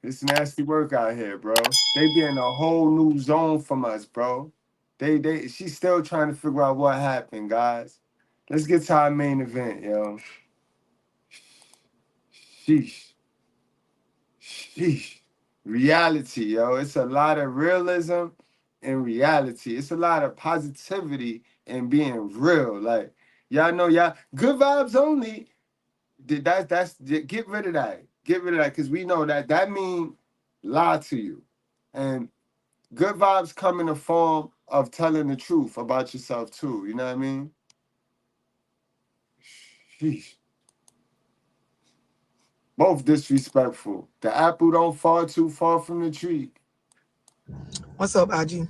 It's nasty work out here, bro. They be in a whole new zone from us, bro. She's still trying to figure out what happened, guys. Let's get to our main event, yo. Sheesh. Sheesh. Reality, yo. It's a lot of realism and reality. It's a lot of positivity and being real. Like, y'all know y'all good vibes only. Get rid of that. Get rid of that. Cause we know that mean lie to you. And good vibes come in the form of telling the truth about yourself too. You know what I mean? Sheesh. Both disrespectful. The apple don't fall too far from the tree. What's up, IG?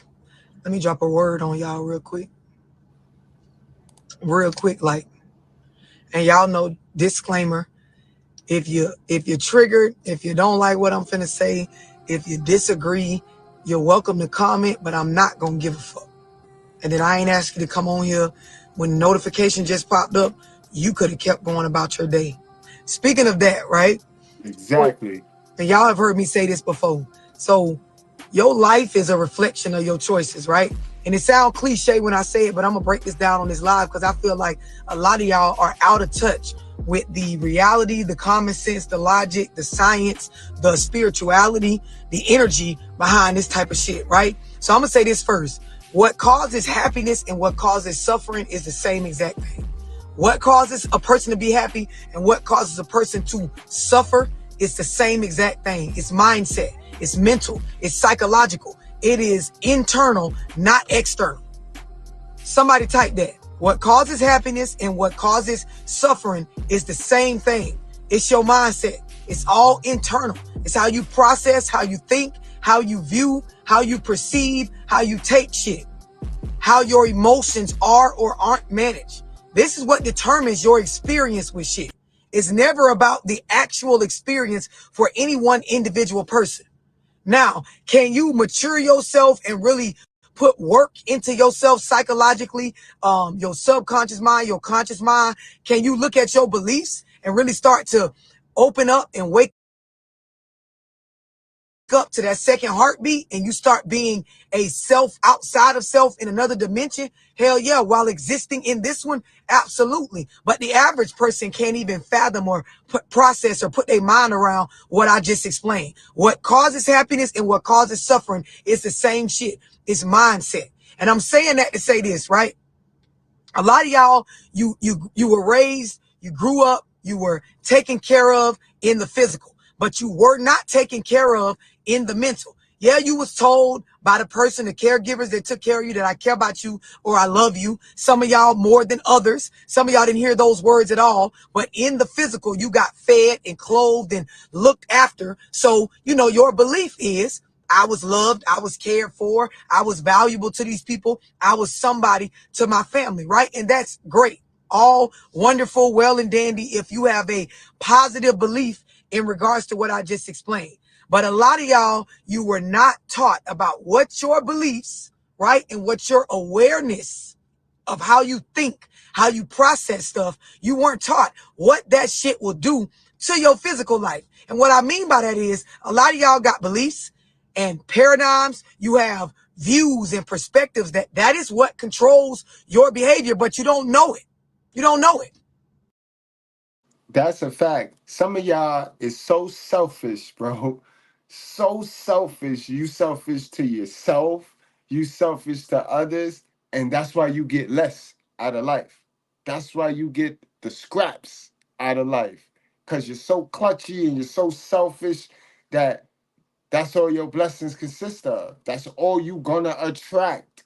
Let me drop a word on y'all real quick. Real quick, like, and y'all know disclaimer. If you're triggered, if you don't like what I'm finna say, if you disagree, you're welcome to comment, but I'm not gonna give a fuck. And then I ain't asked you to come on here when notification just popped up. You could have kept going about your day. Speaking of that, right? Exactly. And y'all have heard me say this before. So your life is a reflection of your choices, right? And it sounds cliche when I say it, but I'm gonna break this down on this live because I feel like a lot of y'all are out of touch with the reality, the common sense, the logic, the science, the spirituality, the energy behind this type of shit, right? So I'm gonna say this first. What causes happiness and what causes suffering is the same exact thing. What causes a person to be happy and what causes a person to suffer is the same exact thing. It's mindset, it's mental, it's psychological. It is internal, not external. Somebody type that. What causes happiness and what causes suffering is the same thing. It's your mindset. It's all internal. It's how you process, how you think, how you view, how you perceive, how you take shit, how your emotions are or aren't managed. This is what determines your experience with shit. It's never about the actual experience for any one individual person. Now, can you mature yourself and really put work into yourself psychologically, your subconscious mind, your conscious mind? Can you look at your beliefs and really start to open up and wake up to that second heartbeat and you start being a self outside of self in another dimension? Hell yeah, while existing in this one, absolutely. But the average person can't even fathom or process or put their mind around what I just explained. What causes happiness and what causes suffering is the same shit. It's mindset. And I'm saying that to say this, right? A lot of y'all, you were raised, you grew up, you were taken care of in the physical, but you were not taken care of in the mental. Yeah, you was told by the person, the caregivers that took care of you, that I care about you or I love you. Some of y'all more than others. Some of y'all didn't hear those words at all. But in the physical, you got fed and clothed and looked after. So, your belief is I was loved, I was cared for, I was valuable to these people, I was somebody to my family, right? And that's great. All wonderful, well and dandy if you have a positive belief in regards to what I just explained. But a lot of y'all, you were not taught about what your beliefs, right? And what your awareness of how you think, how you process stuff, you weren't taught what that shit will do to your physical life. And what I mean by that is a lot of y'all got beliefs and paradigms. You have views and perspectives that is what controls your behavior, but you don't know it. You don't know it. That's a fact. Some of y'all is so selfish, bro. So selfish. You selfish to yourself. You selfish to others. And that's why you get less out of life. That's why you get the scraps out of life. Because you're so clutchy and you're so selfish that that's all your blessings consist of. That's all you gonna attract.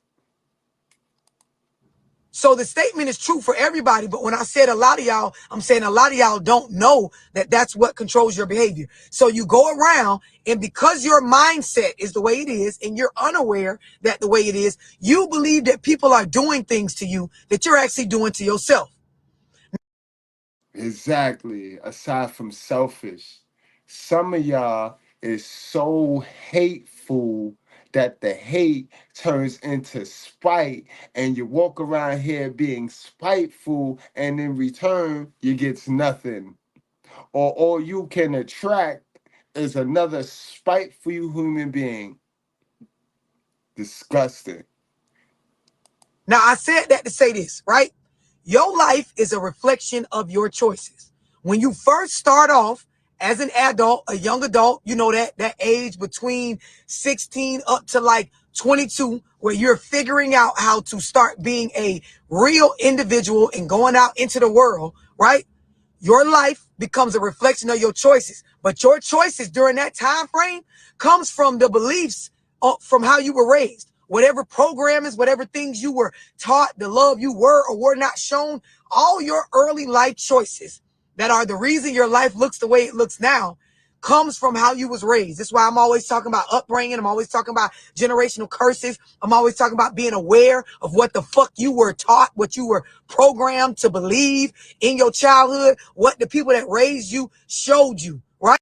So the statement is true for everybody. But when I said a lot of y'all, I'm saying a lot of y'all don't know that that's what controls your behavior. So you go around and because your mindset is the way it is and you're unaware that the way it is, you believe that people are doing things to you that you're actually doing to yourself. Exactly. Aside from selfish, some of y'all is so hateful that the hate turns into spite, and you walk around here being spiteful, and in return, you get nothing. Or all you can attract is another spiteful human being. Disgusting. Now, I said that to say this, right? Your life is a reflection of your choices. When you first start off as an adult, a young adult, you know that age between 16 up to like 22, where you're figuring out how to start being a real individual and going out into the world, right? Your life becomes a reflection of your choices. But your choices during that time frame comes from the beliefs from how you were raised. Whatever programmings, whatever things you were taught, the love you were or were not shown, all your early life choices that are the reason your life looks the way it looks now comes from how you was raised. That's why I'm always talking about upbringing. I'm always talking about generational curses. I'm always talking about being aware of what the fuck you were taught, what you were programmed to believe in your childhood, what the people that raised you showed you, right?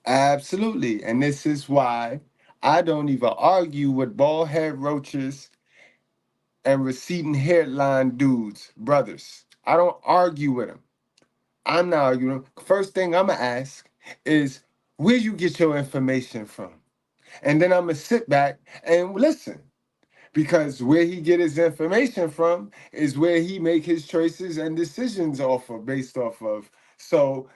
Absolutely. And this is why I don't even argue with bald head roaches and receding hairline dudes, brothers. I don't argue with them. I'm not arguing. First thing I'm going to ask is where you get your information from? And then I'm going to sit back and listen. Because where he get his information from is where he make his choices and decisions off of, based off of. So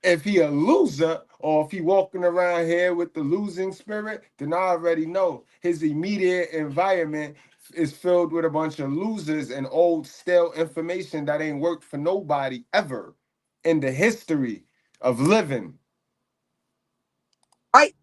if he a loser or if he walking around here with the losing spirit, then I already know his immediate environment is filled with a bunch of losers and old stale information that ain't worked for nobody ever in the history of living. Right?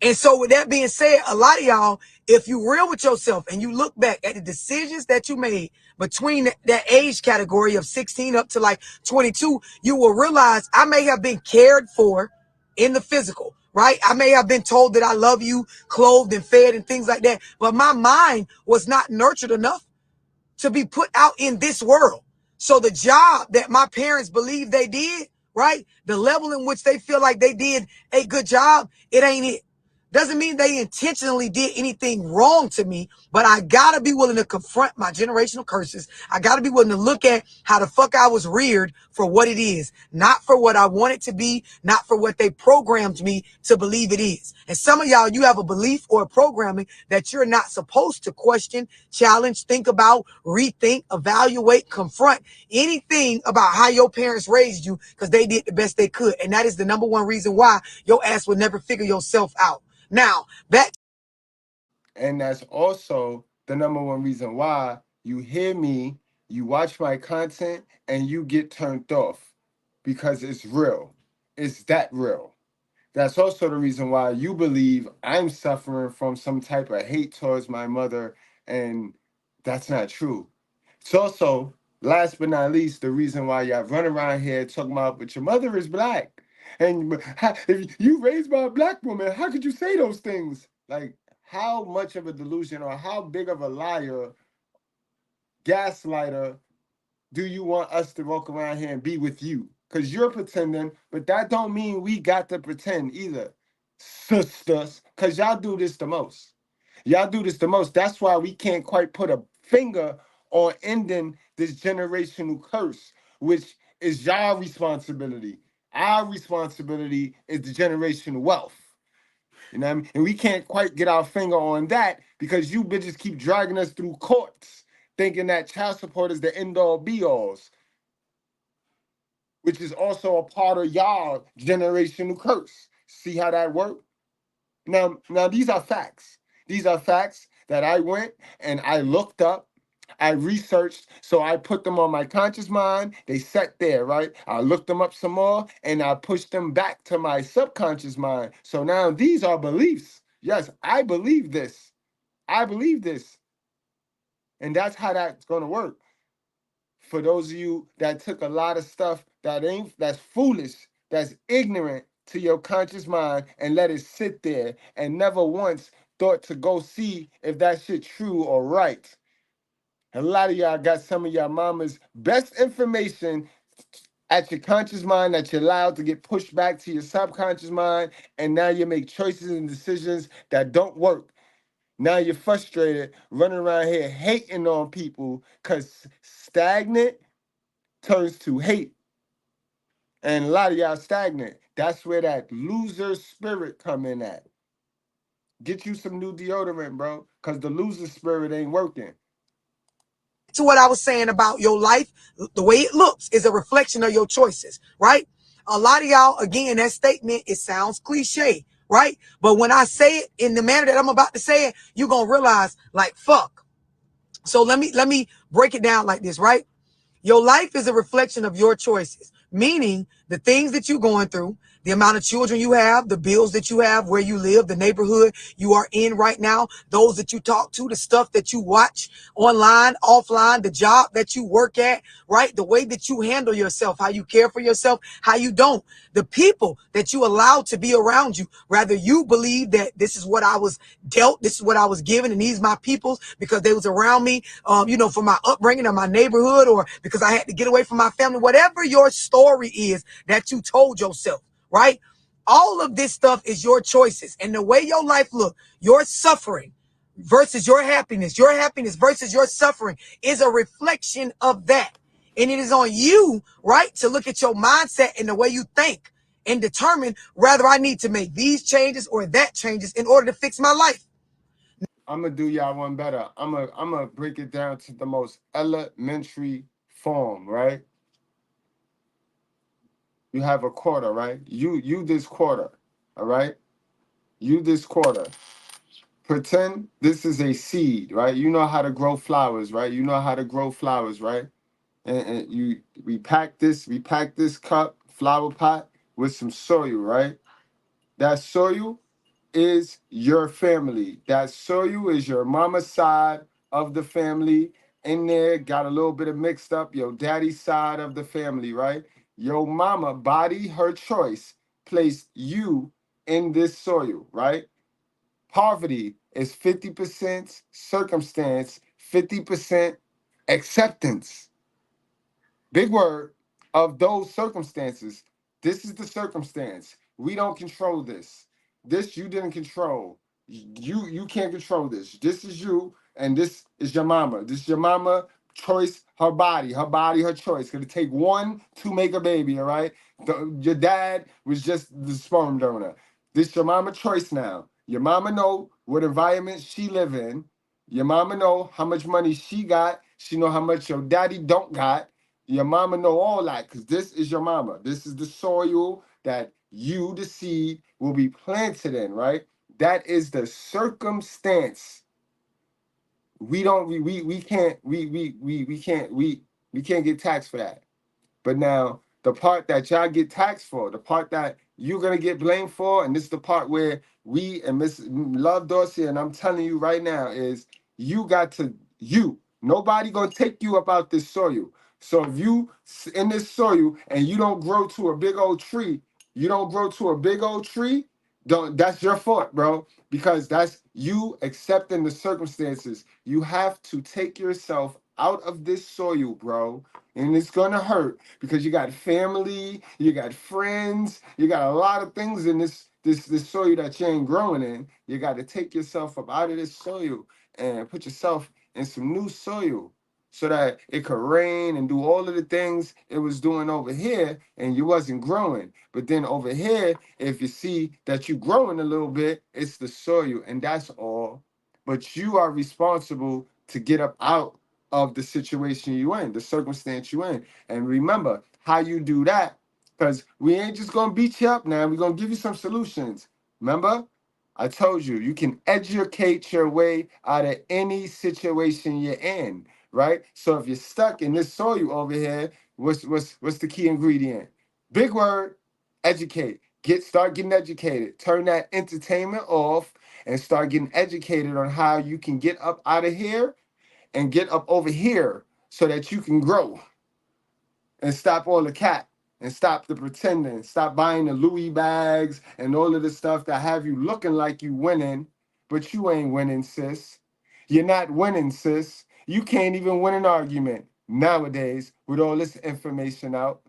And so with that being said, a lot of y'all, if you real with yourself and you look back at the decisions that you made between that age category of 16 up to like 22, you will realize I may have been cared for in the physical, right? I may have been told that I love you, clothed and fed and things like that, but my mind was not nurtured enough to be put out in this world. So the job that my parents believe they did, right? The level in which they feel like they did a good job, it ain't it. Doesn't mean they intentionally did anything wrong to me, but I gotta be willing to confront my generational curses. I gotta be willing to look at how the fuck I was reared for what it is, not for what I want it to be, not for what they programmed me to believe it is. And some of y'all, you have a belief or a programming that you're not supposed to question, challenge, think about, rethink, evaluate, confront anything about how your parents raised you because they did the best they could. And that is the number one reason why your ass will never figure yourself out. Now, back. And that's also the number one reason why you hear me, you watch my content, and you get turned off because it's real. It's that real. That's also the reason why you believe I'm suffering from some type of hate towards my mother, and that's not true. It's also, last but not least, the reason why y'all run around here talking about, but your mother is black. And if you raised by a black woman, how could you say those things? Like, how much of a delusion or how big of a liar, gaslighter, do you want us to walk around here and be with you? Because you're pretending, but that don't mean we got to pretend either, sisters, because y'all do this the most. Y'all do this the most. That's why we can't quite put a finger on ending this generational curse, which is y'all responsibility. Our responsibility is the generational wealth. You know what I mean? And we can't quite get our finger on that because you bitches keep dragging us through courts, thinking that child support is the end all be alls, which is also a part of y'all generational curse. See how that works? Now these are facts. These are facts that I went and I looked up. I researched, so I put them on my conscious mind. They sat there, right? I looked them up some more and I pushed them back to my subconscious mind. So now these are beliefs. Yes, I believe this. I believe this. And that's how that's going to work. For those of you that took a lot of stuff that's foolish, that's ignorant to your conscious mind and let it sit there and never once thought to go see if that shit true or right. A lot of y'all got some of y'all mama's best information at your conscious mind that you're allowed to get pushed back to your subconscious mind, and now you make choices and decisions that don't work. Now you're frustrated, running around here hating on people because stagnant turns to hate. And a lot of y'all stagnant. That's where that loser spirit come in at. Get you some new deodorant, bro, because the loser spirit ain't working. To what I was saying about your life, the way it looks is a reflection of your choices, right? A lot of y'all, again, that statement, it sounds cliche, right? But when I say it in the manner that I'm about to say it, you're going to realize, like, fuck. So let me break it down like this, right? Your life is a reflection of your choices, meaning the things that you're going through, the amount of children you have, the bills that you have, where you live, the neighborhood you are in right now, those that you talk to, the stuff that you watch online, offline, the job that you work at, right? The way that you handle yourself, how you care for yourself, how you don't, the people that you allow to be around you. Rather, you believe that this is what I was dealt, this is what I was given, and these my peoples because they was around me, for my upbringing or my neighborhood, or because I had to get away from my family. Whatever your story is that you told yourself, right? All of this stuff is your choices, and the way your life look, your suffering versus your happiness versus your suffering is a reflection of that. And it is on you, right, to look at your mindset and the way you think and determine whether I need to make these changes or that changes in order to fix my life. I'm gonna do y'all one better. I'm gonna break it down to the most elementary form, right? You have a quarter, right? You this quarter, all right? You this quarter. Pretend this is a seed, right? You know how to grow flowers, right? You know how to grow flowers, right? And we pack this cup, flower pot with some soil, right? That soil is your family. That soil is your mama's side of the family. In there, got a little bit of mixed up, your daddy's side of the family, right? Your mama, body, her choice, placed you in this soil, right? Poverty is 50% circumstance, 50% acceptance. Big word of those circumstances. This is the circumstance. We don't control this. This you didn't control. You can't control this. This is you, and this is your mama. This is your mama choice, her body, her choice. Gonna take one to make a baby, all right? Your dad was just the sperm donor. This your mama choice now. Your mama know what environment she live in. Your mama know how much money she got. She know how much your daddy don't got. Your mama know all that because this is your mama. This is the soil that you, the seed, will be planted in, right? That is the circumstance. We don't we can't we can't get taxed for that. But now the part that y'all get taxed for, the part that you're gonna get blamed for, and this is the part where we and Miss Love Dorsey, and I'm telling you right now, is you got to nobody gonna take you up out this soil. So if you in this soil and you don't grow to a big old tree, you don't grow to a big old tree, don't that's your fault, bro. Because that's you accepting the circumstances. You have to take yourself out of this soil, bro. And it's gonna hurt because you got family, you got friends, you got a lot of things in this soil that you ain't growing in. You got to take yourself up out of this soil and put yourself in some new soil so that it could rain and do all of the things it was doing over here and you wasn't growing. But then over here, if you see that you growing a little bit, it's the soil and that's all. But you are responsible to get up out of the situation you in, the circumstance you in. And remember how you do that, because we ain't just gonna beat you up now. We're gonna give you some solutions. Remember? I told you you can educate your way out of any situation you're in, right? So if you're stuck in this soil over here, what's the key ingredient? Big word, educate. Start getting educated. Turn that entertainment off and start getting educated on how you can get up out of here and get up over here so that you can grow and stop all the cat and stop the pretending, stop buying the Louis bags and all of the stuff that have you looking like you winning, but you ain't winning, sis. You're not winning, sis. You can't even win an argument nowadays with all this information out.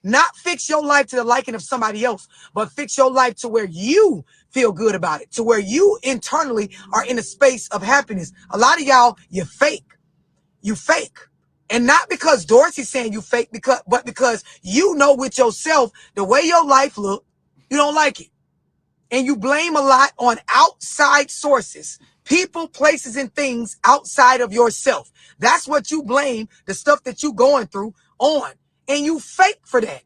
Not fix your life to the liking of somebody else, but fix your life to where you feel good about it, to where you internally are in a space of happiness. A lot of y'all, you fake. You fake. And not because Dorsey's saying you fake, but because you know with yourself, the way your life look, you don't like it. And you blame a lot on outside sources, people, places, and things outside of yourself. That's what you blame the stuff that you going through on. And you fake for that.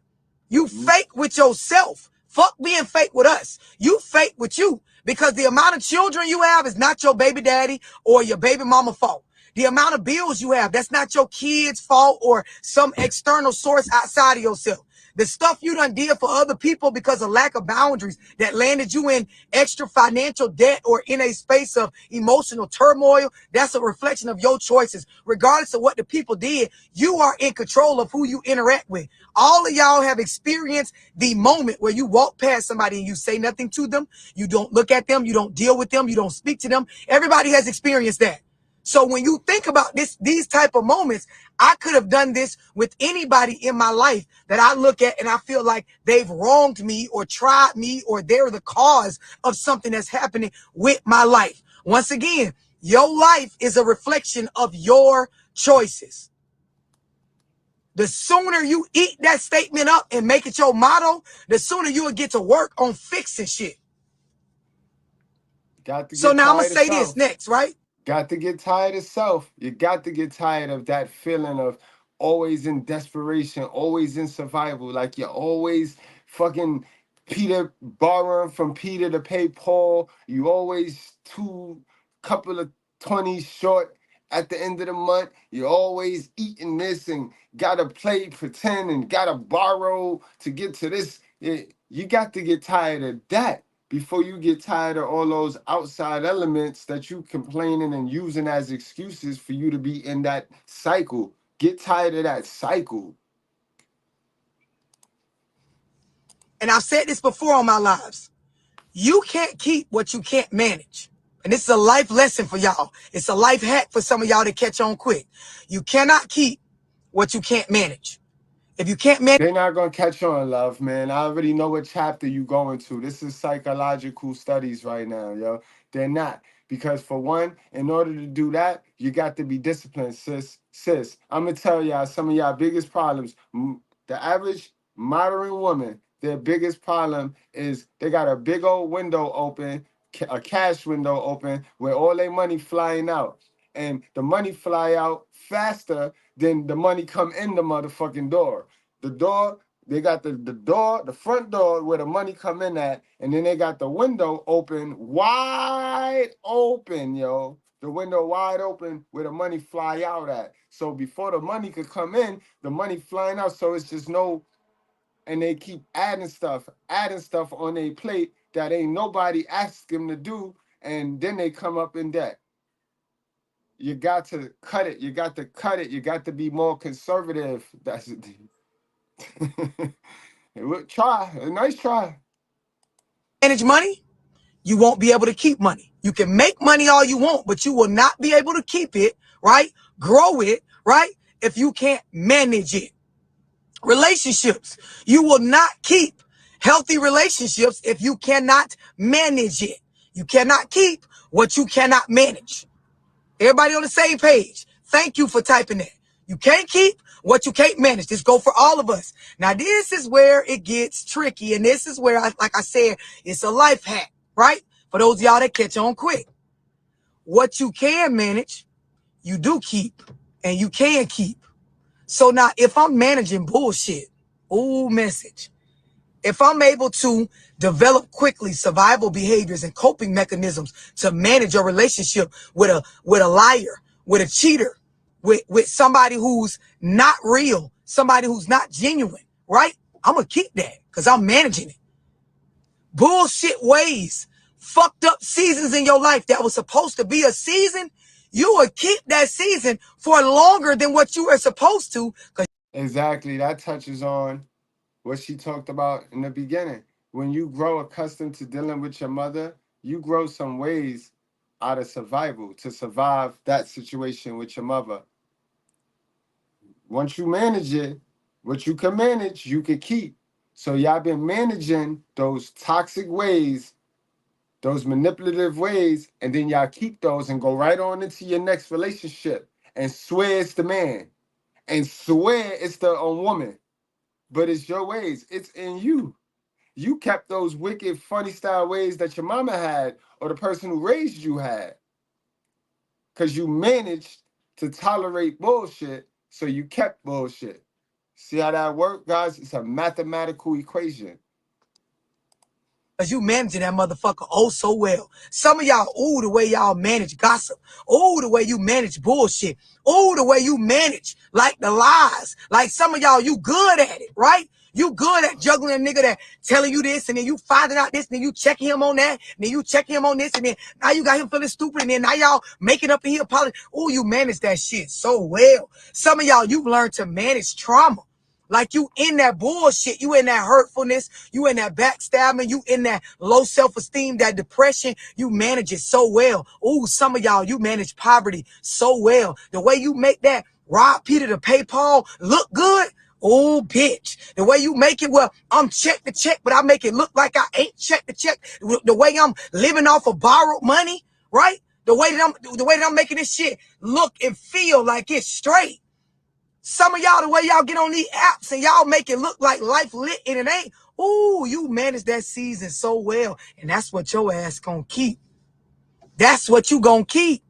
You fake with yourself. Fuck being fake with us. You fake with you because the amount of children you have is not your baby daddy or your baby mama fault. The amount of bills you have, that's not your kid's fault or some external source outside of yourself. The stuff you done did for other people because of lack of boundaries that landed you in extra financial debt or in a space of emotional turmoil, that's a reflection of your choices. Regardless of what the people did, you are in control of who you interact with. All of y'all have experienced the moment where you walk past somebody and you say nothing to them. You don't look at them. You don't deal with them. You don't speak to them. Everybody has experienced that. So when you think about these type of moments, I could have done this with anybody in my life that I look at and I feel like they've wronged me or tried me or they're the cause of something that's happening with my life. Once again, your life is a reflection of your choices. The sooner you eat that statement up and make it your motto, the sooner you will get to work on fixing shit. Got to So get now I'm going to tired of say this self. next, right? Got to get tired of self. You got to get tired of that feeling of always in desperation, always in survival. Like you're always fucking Peter borrowing from Peter to pay Paul. You always two couple of 20s short at the end of the month. You're always eating this and gotta play pretend and gotta borrow to get to this. You got to get tired of that before you get tired of all those outside elements that you complaining and using as excuses for you to be in that cycle. Get tired of that cycle. And I've said this before on my lives. You can't keep what you can't manage. And this is a life lesson for y'all. It's a life hack for some of y'all to catch on quick. You cannot keep what you can't manage. If you can't manage, They're not gonna catch on, love, man. I already know what chapter you going to. This is psychological studies right now, yo. They're not. Because for one, in order to do that, you got to be disciplined, sis. Sis, I'm gonna tell y'all some of y'all biggest problems. The average modern woman, their biggest problem is they got a big old window open, a cash window open, where all their money flying out. And the money fly out faster than the money come in the motherfucking door. The door, they got the door, the front door where the money come in at, and then they got the window open, wide open, yo. The window wide open where the money fly out at. So before the money could come in, the money flying out. So it's just no, and they keep adding stuff on their plate that ain't nobody asked them to do, and then they come up in debt. You got to cut it. You got to cut it. You got to be more conservative. That's it. Try. A nice try. money, you won't be able to keep money. You can make money all you want, but you will not be able to keep it, right? Grow it, right? If you can't manage it. Relationships, you will not keep healthy relationships if you cannot manage it. You cannot keep what you cannot manage. Everybody on the same page. Thank you for typing that. You can't keep what you can't manage. This go for all of us. Now, this is where it gets tricky. And this is where, like I said, it's a life hack, right? For those of y'all that catch on quick. What you can manage, you do keep. And you can keep. So now, if I'm managing bullshit, ooh, message. If I'm able to develop quickly survival behaviors and coping mechanisms to manage a relationship with a liar, with a cheater, with somebody who's not real, somebody who's not genuine, right? I'm gonna keep that because I'm managing it. Bullshit ways, fucked up seasons in your life that was supposed to be a season, you will keep that season for longer than what you are supposed to. Exactly. That touches on what she talked about in the beginning. When you grow accustomed to dealing with your mother, you grow some ways out of survival to survive that situation with your mother. Once you manage it, what you can manage, you can keep. So y'all been managing those toxic ways, those manipulative ways, and then y'all keep those and go right on into your next relationship and swear it's the man. and swear it's the woman, but it's your ways. It's in you. You kept those wicked, funny style ways that your mama had or the person who raised you had, because you managed to tolerate bullshit, so you kept bullshit. See how that works, guys? It's a mathematical equation. Cause you managing that motherfucker oh so well. Some of y'all, ooh, the way y'all manage gossip. Ooh, the way you manage bullshit. Ooh, the way you manage like the lies. Like some of y'all, you good at it, right? You good at juggling a nigga that telling you this, and then you finding out this, and then you checking him on that, and then you checking him on this, and then now you got him feeling stupid, and then now y'all making up and he apologize. Ooh, you manage that shit so well. Some of y'all, you've learned to manage trauma. Like you in that bullshit, you in that hurtfulness, you in that backstabbing, you in that low self-esteem, that depression, you manage it so well. Ooh, some of y'all, you manage poverty so well. The way you make that rob Peter to pay Paul look good, oh, bitch. The way you make it, well, I'm check the check, but I make it look like I ain't check the check. The way I'm living off of borrowed money, right? The way that I'm making this shit look and feel like it's straight. Some of y'all, the way y'all get on these apps and y'all make it look like life lit and it ain't. Ooh, you manage that season so well. And that's what your ass gonna keep. That's what you gonna keep.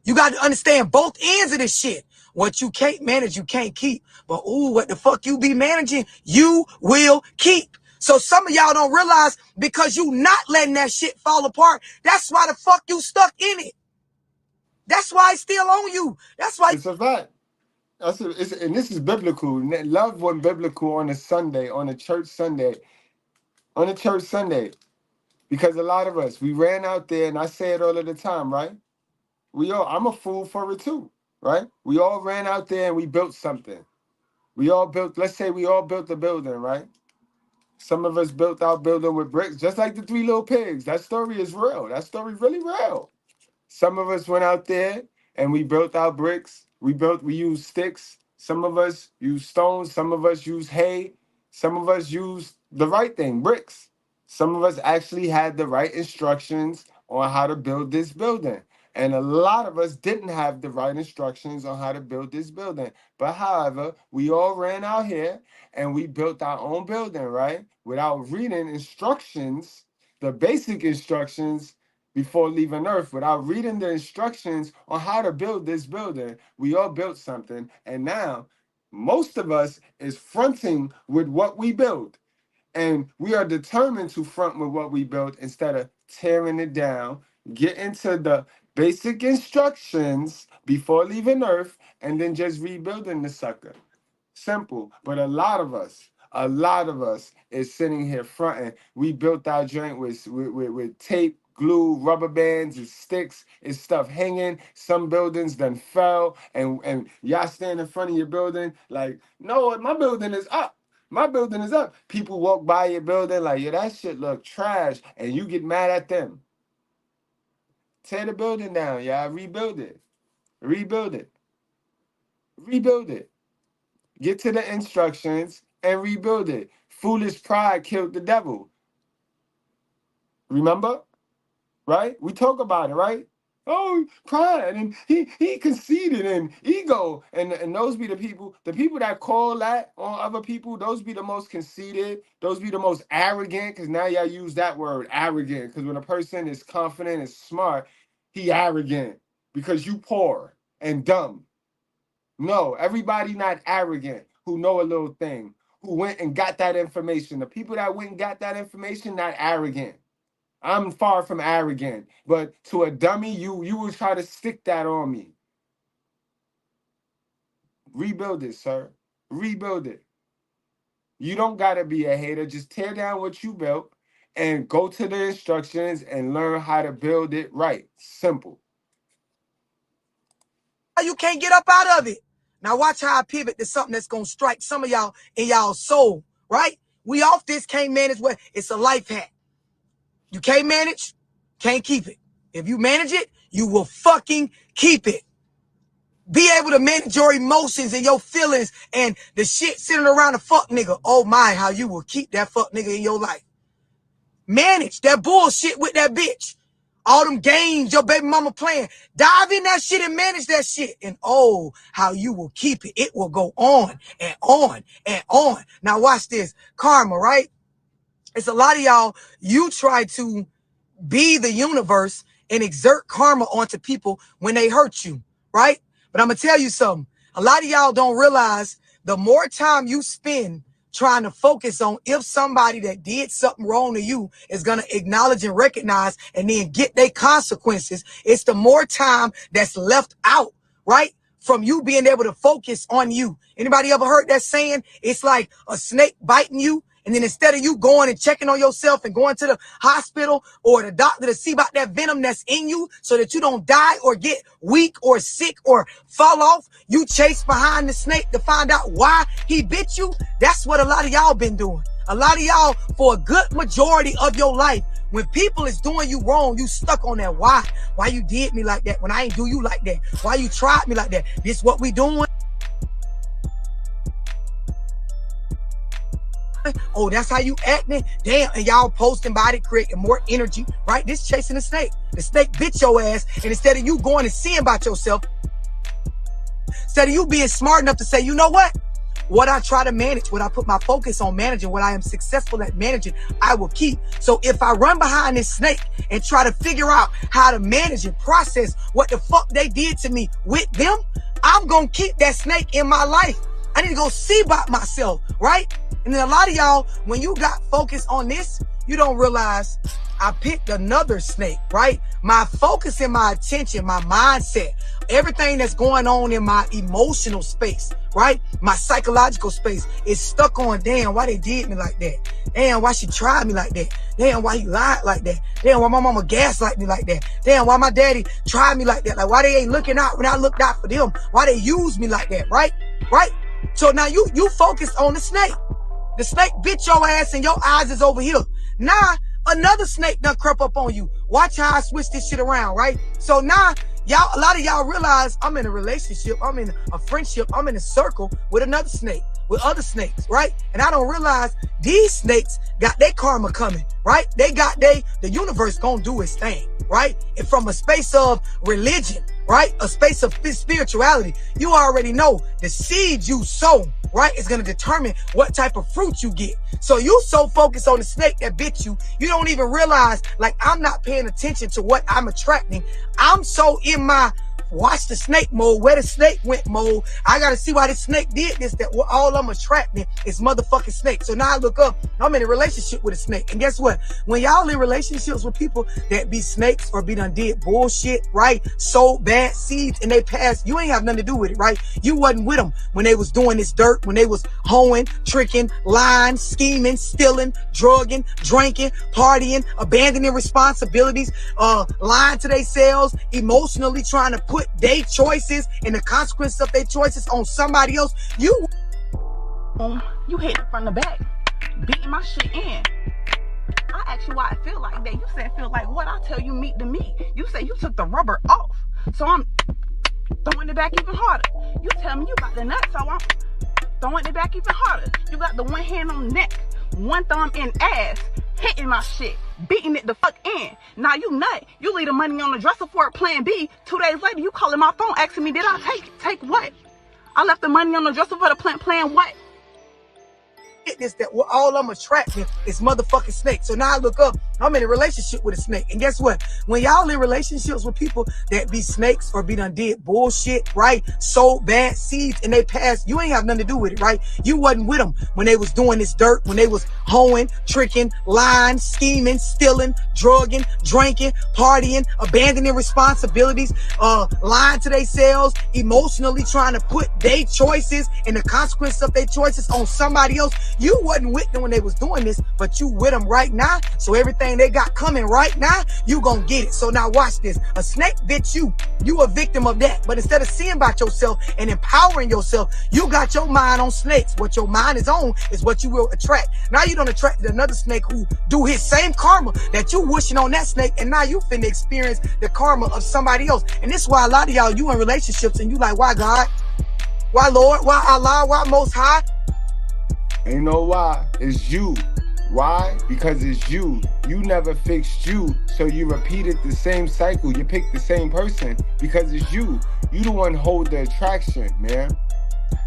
You got to understand both ends of this shit. What you can't manage, you can't keep. But ooh, what the fuck you be managing, you will keep. So some of y'all don't realize because you not letting that shit fall apart. That's why the fuck you stuck in it. That's why it's still on you. That's why. It's a fact. And this is biblical. Love went biblical on a Sunday, on a church Sunday, on a church Sunday. Because a lot of us, we ran out there, and I say it all of the time, right? I'm a fool for it too, right? We all ran out there and we built something. Let's say we all built a building, right? Some of us built our building with bricks, just like the Three Little Pigs. That story is real. That story really real. Some of us went out there and we built our bricks. We used sticks. Some of us used stones. Some of us used hay. Some of us used the right thing, bricks. Some of us actually had the right instructions on how to build this building. And a lot of us didn't have the right instructions on how to build this building. But however, we all ran out here and we built our own building, right? Without reading instructions, the basic instructions before leaving Earth, without reading the instructions on how to build this building. We all built something, and now most of us is fronting with what we built, and we are determined to front with what we built instead of tearing it down, get into the basic instructions before leaving Earth, and then just rebuilding the sucker. Simple. But a lot of us is sitting here fronting. We built our joint with tape, glue, rubber bands, and sticks, and stuff hanging. Some buildings done fell, and y'all stand in front of your building like, no, my building is up. My building is up. People walk by your building like, yeah, that shit look trash, and you get mad at them. Tear the building down, y'all. Rebuild it. Rebuild it. Rebuild it. Get to the instructions and rebuild it. Foolish pride killed the devil. Remember? Right? We talk about it, right? Oh, pride, and he conceited, and ego, and those be the people that call that on other people, those be the most conceited, those be the most arrogant, because now y'all use that word, arrogant, because when a person is confident and smart, he arrogant because you poor and dumb. No, everybody not arrogant who know a little thing, who went and got that information. The people that went and got that information, not arrogant. I'm far from arrogant, but to a dummy, you will try to stick that on me. Rebuild it, sir. Rebuild it. You don't gotta be a hater. Just tear down what you built and go to the instructions and learn how to build it right. Simple. You can't get up out of it. Now watch how I pivot to something that's gonna strike some of y'all in y'all soul, right? We off this can't manage what it's a life hack. You can't manage, can't keep it. If you manage it, you will fucking keep it. Be able to manage your emotions and your feelings and the shit sitting around a fuck nigga. Oh my, how you will keep that fuck nigga in your life. Manage that bullshit with that bitch. All them games your baby mama playing. Dive in that shit and manage that shit. And oh, how you will keep it. It will go on and on and on. Now watch this. Karma, right? It's a lot of y'all, you try to be the universe and exert karma onto people when they hurt you, right? But I'm going to tell you something. A lot of y'all don't realize the more time you spend trying to focus on if somebody that did something wrong to you is going to acknowledge and recognize and then get their consequences, it's the more time that's left out, right? From you being able to focus on you. Anybody ever heard that saying? It's like a snake biting you. And then instead of you going and checking on yourself and going to the hospital or the doctor to see about that venom that's in you so that you don't die or get weak or sick or fall off, you chase behind the snake to find out why he bit you. That's what a lot of y'all been doing. A lot of y'all, for a good majority of your life, when people is doing you wrong, you stuck on that why. Why you did me like that when I ain't do you like that? Why you tried me like that? This what we doing? Oh, that's how you acting? Damn, and y'all posting about it, creating more energy, right? This chasing the snake. The snake bit your ass, and instead of you going and seeing about yourself, instead of you being smart enough to say, you know what I try to manage, what I put my focus on managing, what I am successful at managing, I will keep. So if I run behind this snake and try to figure out how to manage and process what the fuck they did to me with them, I'm going to keep that snake in my life. I need to go see about myself, right? And then a lot of y'all, when you got focused on this, you don't realize I picked another snake, right? My focus and my attention, my mindset, everything that's going on in my emotional space, right? My psychological space is stuck on, damn, why they did me like that? Damn, why she tried me like that? Damn, why he lied like that? Damn, why my mama gaslight me like that? Damn, why my daddy tried me like that? Like, why they ain't looking out when I looked out for them? Why they use me like that, right? Right? So now you focus on the snake. The snake bit your ass and your eyes is over here. Now, another snake done crept up on you. Watch how I switch this shit around, right? So now, y'all, a lot of y'all realize I'm in a relationship, I'm in a friendship, I'm in a circle with another snake, with other snakes, right? And I don't realize these snakes got their karma coming, right? They got the universe gonna do its thing, right? And from a space of religion, right? A space of spirituality, you already know the seed you sow, right, is going to determine what type of fruit you get. So you so focused on the snake that bit you, you don't even realize, like, I'm not paying attention to what I'm attracting. I'm so in my watch the snake mode, where the snake went mode. I got to see why the snake did this, that all I'm attracting is motherfucking snake. So now I look up, I'm in a relationship with a snake. And guess what? When y'all in relationships with people that be snakes or be done did bullshit, right? Sowed bad seeds in their past, you ain't have nothing to do with it, right? You wasn't with them when they was doing this dirt, when they was hoeing, tricking, lying, scheming, stealing, drugging, drinking, partying, abandoning responsibilities, lying to themselves, emotionally trying to put their choices and the consequences of their choices on somebody else. You hit it from the back, beating my shit in. I asked you why I feel like that. You said feel like what? I tell you meat to meat. You said you took the rubber off. So I'm throwing it back even harder. You tell me you got the nut, so I'm throwing it back even harder. You got the one hand on neck, one thumb in ass, hitting my shit, beating it the fuck in. Now you nut. You leave the money on the dresser for it, plan B. 2 days later, you calling my phone asking me, did I take what? I left the money on the dresser for the plan what? This, that all I'm attracting is motherfucking snake. So now I look up, I'm in a relationship with a snake. And guess what? When y'all in relationships with people that be snakes or be done did bullshit, right? Sowed bad seeds in their past, you ain't have nothing to do with it, right? You wasn't with them when they was doing this dirt, when they was hoeing, tricking, lying, scheming, stealing, drugging, drinking, partying, abandoning responsibilities, lying to themselves, emotionally trying to put their choices and the consequences of their choices on somebody else. You wasn't with them when they was doing this, but you with them right now. So everything they got coming right now, you gonna get it. So now watch this. A snake bit you. You a victim of that. But instead of seeing about yourself and empowering yourself, you got your mind on snakes. What your mind is on is what you will attract. Now you done attracted another snake who do his same karma that you wishing on that snake, and now you finna experience the karma of somebody else. And this is why a lot of y'all, you in relationships and you like, why God? Why Lord? Why Allah? Why Most High? Ain't no why. It's you. Why? Because it's you. You never fixed you, so you repeated the same cycle. You picked the same person because it's you. You the one hold the attraction, man.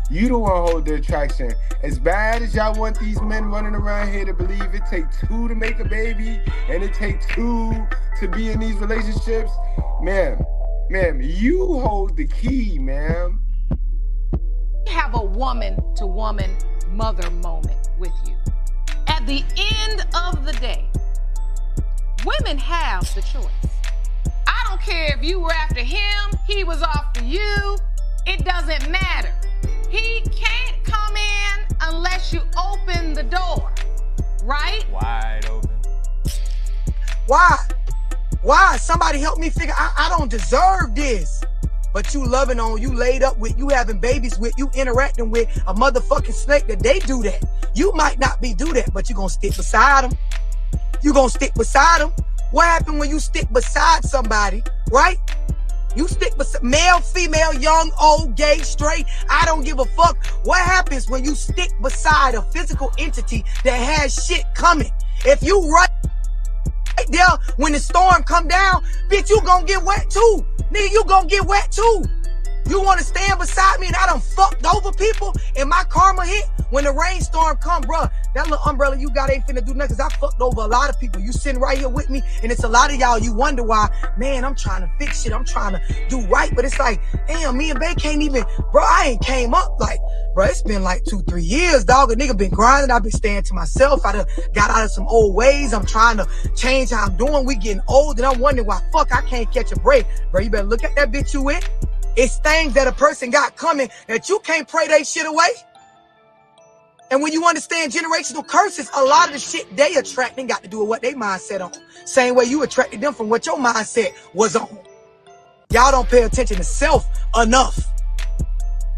You the one hold the attraction. As bad as y'all want these men running around here to believe it take 2 to make a baby and it take 2 to be in these relationships, ma'am, you hold the key, ma'am. Have a woman-to-woman mother moment with you. At the end of the day, women have the choice. I don't care if you were after him, he was after you, it doesn't matter. He can't come in unless you open the door, right? Wide open. Why? Somebody help me figure. I don't deserve this. But you loving on, you laid up with, you having babies with, you interacting with a motherfucking snake that they do that. You might not do that, but you gonna stick beside them. You gonna stick beside them. What happened when you stick beside somebody, right? You stick beside male, female, young, old, gay, straight. I don't give a fuck. What happens when you stick beside a physical entity that has shit coming? If you right there when the storm come down, bitch, you gonna get wet too. Nigga, you gonna get wet too. You wanna stand beside me and I done fucked over people and my karma hit? When the rainstorm come, bruh, that little umbrella you got ain't finna do nothing, cause I fucked over a lot of people. You sitting right here with me, and it's a lot of y'all, you wonder why, man, I'm trying to fix shit, I'm trying to do right, but it's like, damn, me and Bae can't even, bro, I ain't came up like, bro, it's been like 2-3 years, dog. A nigga been grinding, I've been staying to myself, I done got out of some old ways, I'm trying to change how I'm doing, we getting old, and I'm wondering why, fuck, I can't catch a break. Bro, you better look at that bitch you with. It's things that a person got coming that you can't pray they shit away. And when you understand generational curses, a lot of the shit they attracting got to do with what they mindset on. Same way you attracted them from what your mindset was on. Y'all don't pay attention to self enough.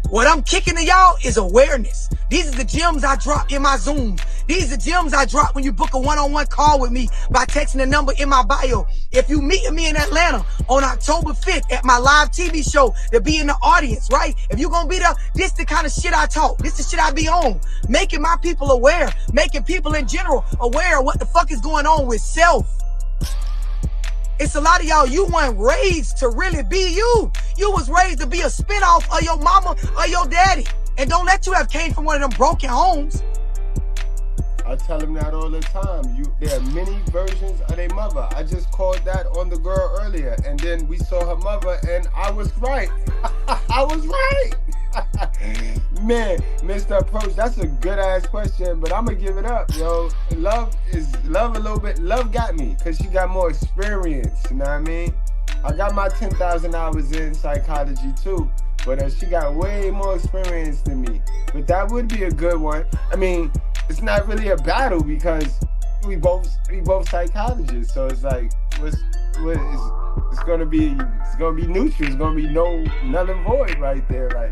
What I'm kicking to y'all is awareness. These are the gems I drop in my Zoom. These are gems I drop when you book a one-on-one call with me by texting the number in my bio. If you meet me in Atlanta on October 5th at my live TV show to be in the audience, right? If you're going to be there, this the kind of shit I talk. This the shit I be on. Making my people aware. Making people in general aware of what the fuck is going on with self. It's a lot of y'all, you weren't raised to really be you. You was raised to be a spinoff of your mama or your daddy. And don't let you have came from one of them broken homes. I tell them that all the time. There are many versions of their mother. I just called that on the girl earlier. And then we saw her mother and I was right. I was right. Man, Mr. Approach, that's a good ass question, but I'm gonna give it up, yo. Love a little bit. Love got me because she got more experience, you know what I mean? I got my 10,000 hours in psychology too, but she got way more experience than me. But that would be a good one. I mean, it's not really a battle because we both psychologists, so it's like it's gonna be neutral. It's gonna be null and void right there, like.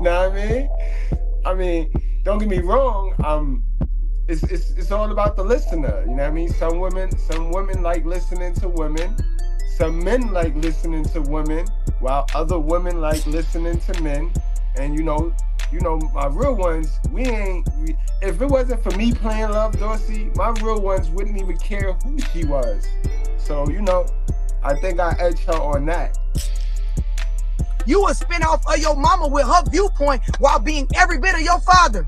Know what I mean? I mean, don't get me wrong. It's all about the listener. You know what I mean? Some women like listening to women. Some men like listening to women, while other women like listening to men. And you know, my real ones, if it wasn't for me playing Love Dorsey, my real ones wouldn't even care who she was. So, I think I edge her on that. You a spinoff of your mama with her viewpoint while being every bit of your father.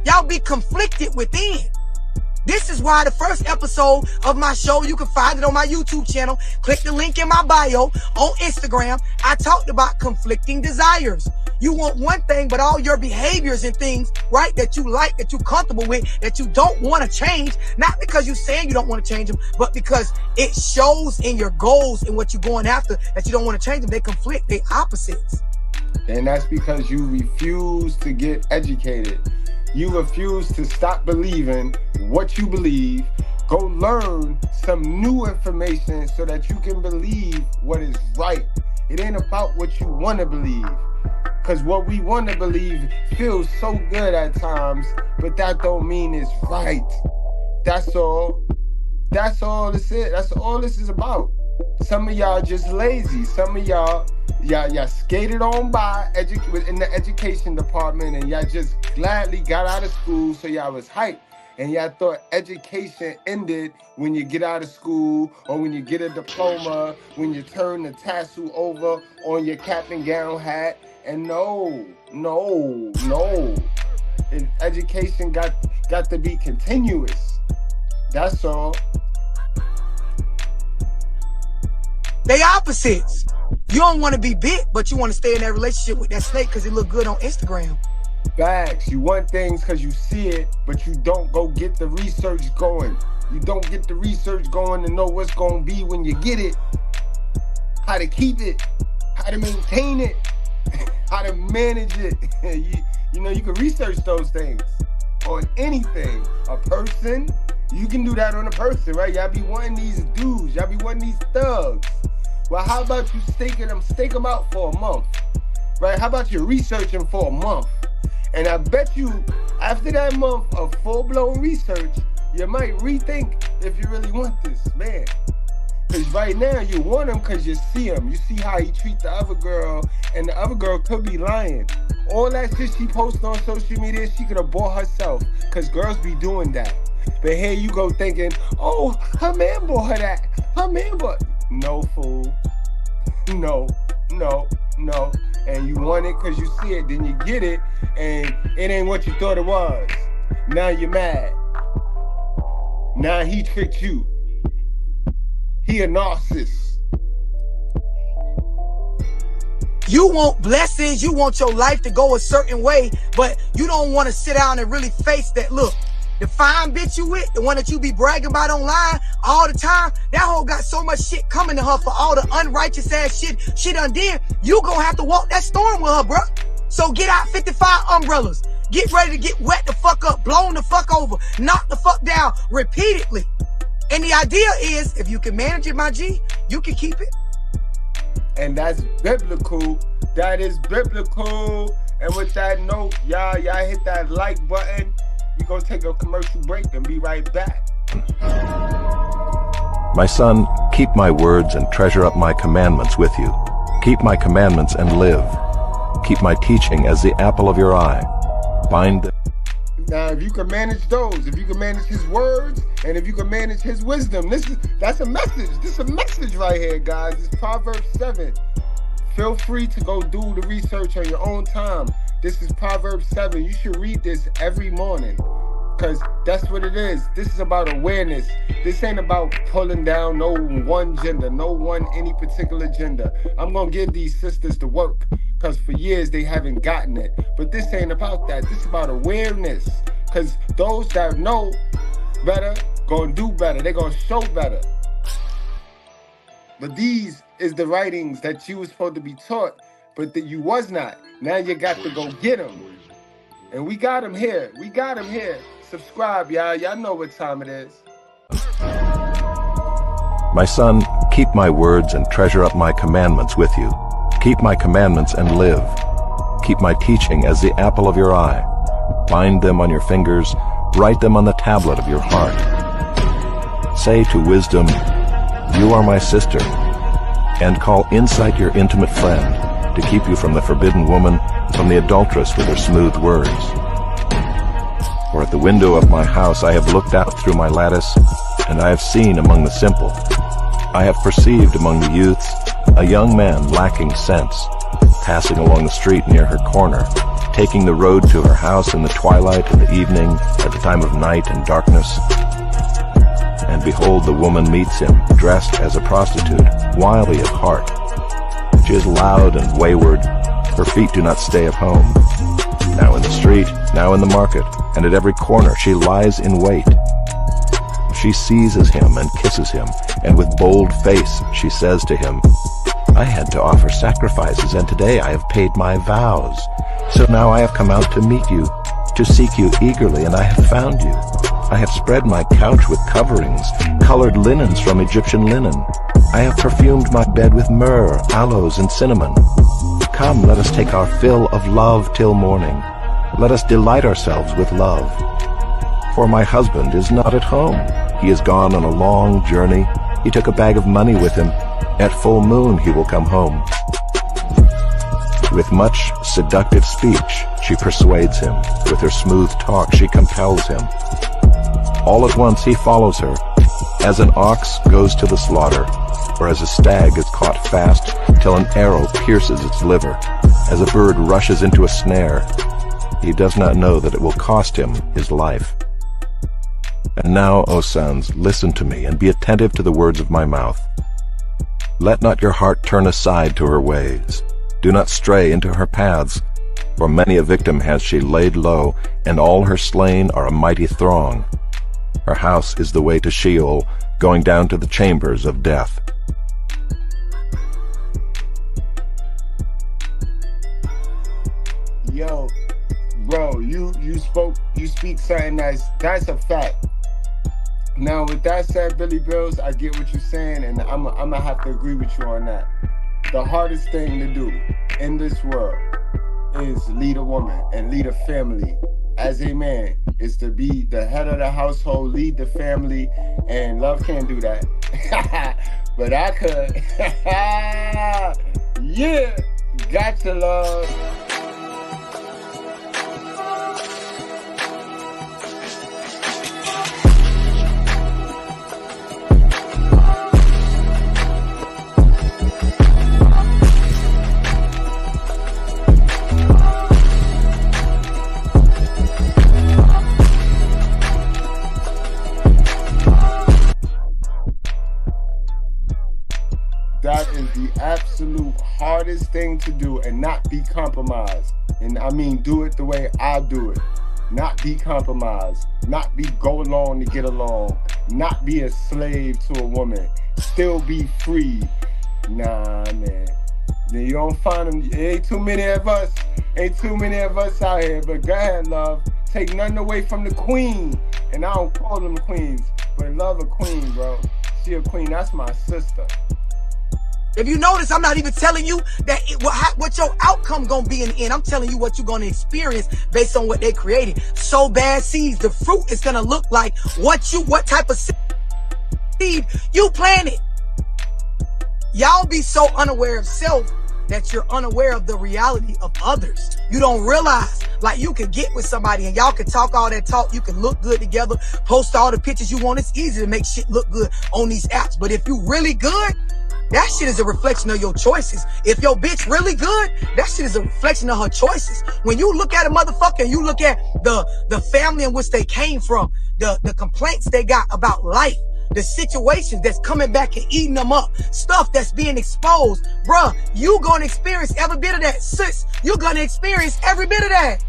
Y'all be conflicted within. This is why the first episode of my show, you can find it on my YouTube channel. Click the link in my bio on Instagram. I talked about conflicting desires. You want one thing, but all your behaviors and things, right, that you like, that you're comfortable with, that you don't want to change, not because you're saying you don't want to change them, but because it shows in your goals and what you're going after that you don't want to change them. They conflict, they opposites. And that's because you refuse to get educated. You refuse to stop believing what you believe. Go learn some new information so that you can believe what is right. It ain't about what you want to believe. Because what we want to believe feels so good at times, but that don't mean it's right. That's all. That's all this is. That's all this is about. Some of y'all just lazy. Some of y'all skated on by in the education department, and y'all just gladly got out of school, so y'all was hyped. And y'all thought education ended when you get out of school or when you get a diploma, when you turn the tassel over on your cap and gown hat. And no. Education got to be continuous. That's all. They opposites. You don't want to be bit, but you want to stay in that relationship with that snake because it look good on Instagram. Facts. You want things because you see it, but you don't go get the research going. You don't get the research going to know what's going to be when you get it. How to keep it. How to maintain it. How to manage it. You know, you can research those things on anything. A person, you can do that on a person, right? Y'all be wanting these dudes. Y'all be wanting these thugs. Well, how about you stake them out for a month, right? How about you researching for a month? And I bet you, after that month of full-blown research, you might rethink if you really want this, man. Because right now, you want him because you see him. You see how he treat the other girl, and the other girl could be lying. All that shit she posts on social media, she could have bought herself, because girls be doing that. But here you go thinking, oh, her man bought her that. Her man bought... No, fool. No. And you want it because you see it, then you get it, and it ain't what you thought it was. Now you're mad. Now he tricked you. He a narcissist. You want blessings, you want your life to go a certain way, but you don't want to sit down and really face that. Look, the fine bitch you with, the one that you be bragging about online all the time, that hoe got so much shit coming to her for all the unrighteous ass shit she done did. You gonna have to walk that storm with her, bruh. So get out 55 umbrellas. Get ready to get wet the fuck up, blown the fuck over, knock the fuck down repeatedly. And the idea is, if you can manage it, my G, you can keep it. And that's biblical. That is biblical. And with that note, y'all hit that like button. We're going to take a commercial break and be right back. My son, keep my words and treasure up my commandments with you. Keep my commandments and live. Keep my teaching as the apple of your eye. Bind them. Now, if you can manage those, if you can manage his words, and if you can manage his wisdom, that's a message. This is a message right here, guys. It's Proverbs 7. Feel free to go do the research on your own time. This is Proverbs 7. You should read this every morning, because that's what it is. This is about awareness. This ain't about pulling down no one gender, any particular gender. I'm going to give these sisters the work, because for years they haven't gotten it. But this ain't about that. This is about awareness, because those that know better going to do better. They're going to show better. But these is the writings that you was supposed to be taught, but that you was not. Now you got to go get them. And we got them here. Subscribe, y'all. Y'all know what time it is. My son, keep my words and treasure up my commandments with you. Keep my commandments and live. Keep my teaching as the apple of your eye. Bind them on your fingers. Write them on the tablet of your heart. Say to wisdom, you are my sister, and call insight your intimate friend, to keep you from the forbidden woman, from the adulteress with her smooth words. For at the window of my house I have looked out through my lattice, and I have seen among the simple. I have perceived among the youths a young man lacking sense, passing along the street near her corner, taking the road to her house in the twilight, in the evening, at the time of night and darkness. And behold, the woman meets him, dressed as a prostitute, wily of heart. She is loud and wayward. Her feet do not stay at home. Now in the street, now in the market, and at every corner she lies in wait. She seizes him and kisses him, and with bold face she says to him, I had to offer sacrifices, and today I have paid my vows. So now I have come out to meet you, to seek you eagerly, and I have found you. I have spread my couch with coverings, colored linens from Egyptian linen. I have perfumed my bed with myrrh, aloes, and cinnamon. Come, let us take our fill of love till morning. Let us delight ourselves with love. For my husband is not at home. He is gone on a long journey. He took a bag of money with him. At full moon he will come home. With much seductive speech she persuades him. With her smooth talk she compels him. All at once he follows her, as an ox goes to the slaughter, or as a stag is caught fast till an arrow pierces its liver, as a bird rushes into a snare. He does not know that it will cost him his life. And now, O sons, listen to me, and be attentive to the words of my mouth. Let not your heart turn aside to her ways. Do not stray into her paths, for many a victim has she laid low, and all her slain are a mighty throng. Her house is the way to Sheol, going down to the chambers of death. Yo, bro, you speak something that's a fact. Now, with that said, Billy Bills, I get what you're saying, and I'm gonna have to agree with you on that. The hardest thing to do in this world is lead a woman and lead a family. As a man, is to be the head of the household, lead the family, and love can't do that. But I could. Yeah, gotcha, love. That is the absolute hardest thing to do, and not be compromised. And I mean, do it the way I do it. Not be compromised. Not be go along to get along. Not be a slave to a woman. Still be free. Nah, man. Then you don't find them. Ain't too many of us. Ain't too many of us out here. But go ahead, love. Take nothing away from the queen. And I don't call them queens, but love a queen, bro. She a queen. That's my sister. If you notice, I'm not even telling you that what your outcome gonna be in the end. I'm telling you what you're gonna experience based on what they created. So bad seeds, the fruit is gonna look like what type of seed you planted. Y'all be so unaware of self that you're unaware of the reality of others. You don't realize, like, you can get with somebody and y'all can talk all that talk. You can look good together, post all the pictures you want. It's easy to make shit look good on these apps. But if you really good, that shit is a reflection of your choices. If your bitch really good, that shit is a reflection of her choices. When you look at a motherfucker and you look at the family in which they came from, the complaints they got about life, the situations that's coming back and eating them up, stuff that's being exposed, bruh, you gonna experience every bit of that. Sis, you're gonna experience every bit of that.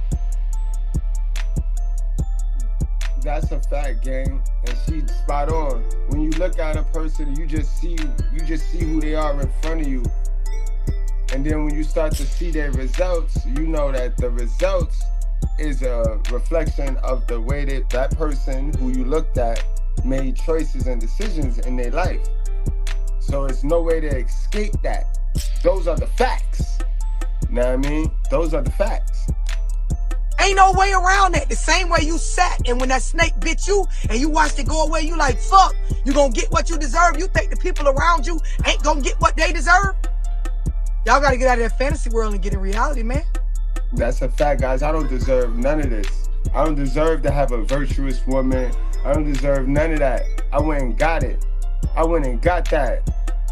That's a fact, gang, and she's spot on. When you look at a person, you just see who they are in front of you, and then when you start to see their results, you know that the results is a reflection of the way that person who you looked at made choices and decisions in their life. So it's no way to escape that. Those are the facts. You know what I mean? Those are the facts. Ain't no way around that. The same way you sat and when that snake bit you and you watched it go away, you like, fuck, you gonna get what you deserve. You think the people around you ain't gonna get what they deserve? Y'all gotta get out of that fantasy world and get in reality, man. That's a fact, guys. I don't deserve none of this. I don't deserve to have a virtuous woman. I don't deserve none of that. I went and got it. I went and got that.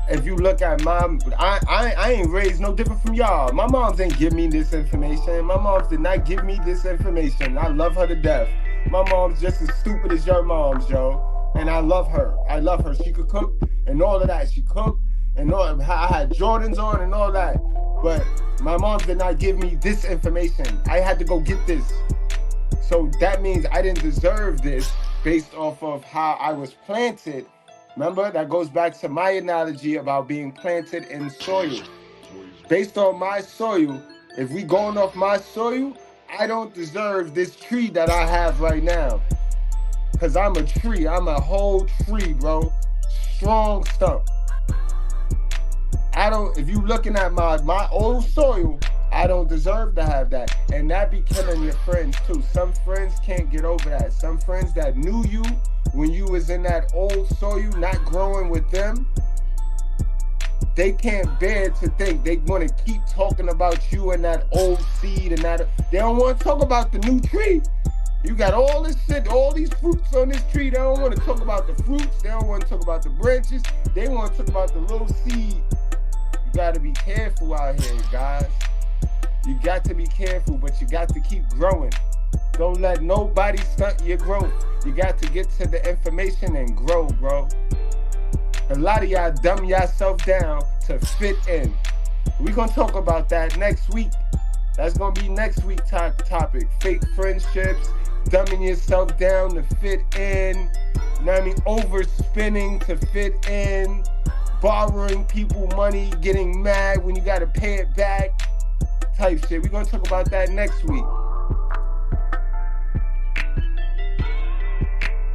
If you look at I ain't raised no different from y'all. My moms didn't give me this information. My moms did not give me this information. I love her to death. My mom's just as stupid as your mom's, yo. And I love her. I love her. She could cook and all of that. She cooked and all. I had Jordans on and all that. But my mom did not give me this information. I had to go get this. So that means I didn't deserve this based off of how I was planted. Remember, that goes back to my analogy about being planted in soil. Based on my soil, if we going off my soil, I don't deserve this tree that I have right now. Because I'm a tree. I'm a whole tree, bro. Strong stump. If you looking at my old soil, I don't deserve to have that. And that be killing your friends too. Some friends can't get over that. Some friends that knew you when you was in that old soil, not growing with them, they can't bear to think. They want to keep talking about you and that old seed and that. They don't want to talk about the new tree. You You got all this shit, all these fruits on this tree. They don't want to talk about the fruits. They don't want to talk about the branches. They want to talk about the little seed. You got to be careful out here, guys. You got to be careful, but you got to keep growing. Don't let nobody stunt your growth. You got to get to the information and grow, bro. A lot of y'all dumb yourself down to fit in. We're going to talk about that next week. That's going to be next week's topic. Fake friendships, dumbing yourself down to fit in. You know what I mean? Overspending to fit in. Borrowing people money, getting mad when you got to pay it back. Type shit. We're going to talk about that next week.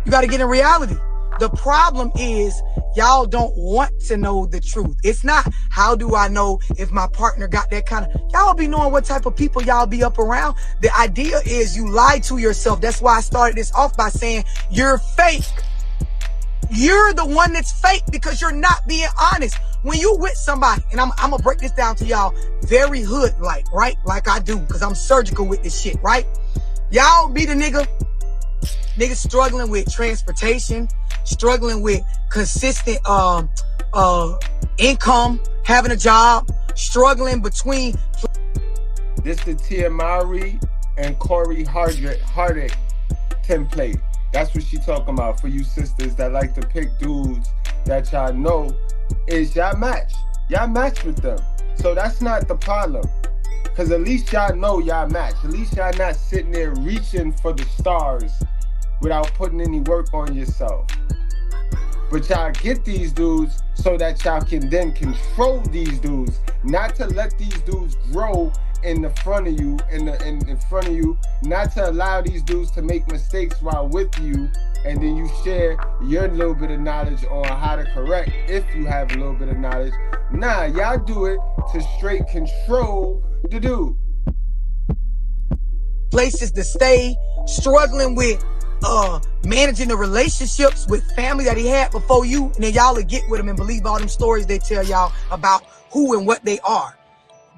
You got to get in reality. The problem is y'all don't want to know the truth. It's not, how do I know if my partner got that kind of... Y'all be knowing what type of people y'all be up around. The idea is you lie to yourself. That's why I started this off by saying you're fake. You're the one that's fake because you're not being honest. When you with somebody, and I'm going to break this down to y'all very hood-like, right? Like I do, because I'm surgical with this shit, right? Y'all be the niggas struggling with transportation, struggling with consistent income, having a job, struggling between... This the Tia Mowry and Corey Hardwick template. That's what she talking about for you sisters that like to pick dudes that y'all know is y'all match. Y'all match with them. So that's not the problem. Because at least y'all know y'all match. At least y'all not sitting there reaching for the stars without putting any work on yourself. But y'all get these dudes so that y'all can then control these dudes, not to let these dudes grow in the front of you, in front of you, not to allow these dudes to make mistakes while with you, and then you share your little bit of knowledge on how to correct if you have a little bit of knowledge. Nah, y'all do it to straight control the dude. Places to stay, struggling with managing the relationships with family that he had before you, and then y'all will get with him and believe all them stories they tell y'all about who and what they are.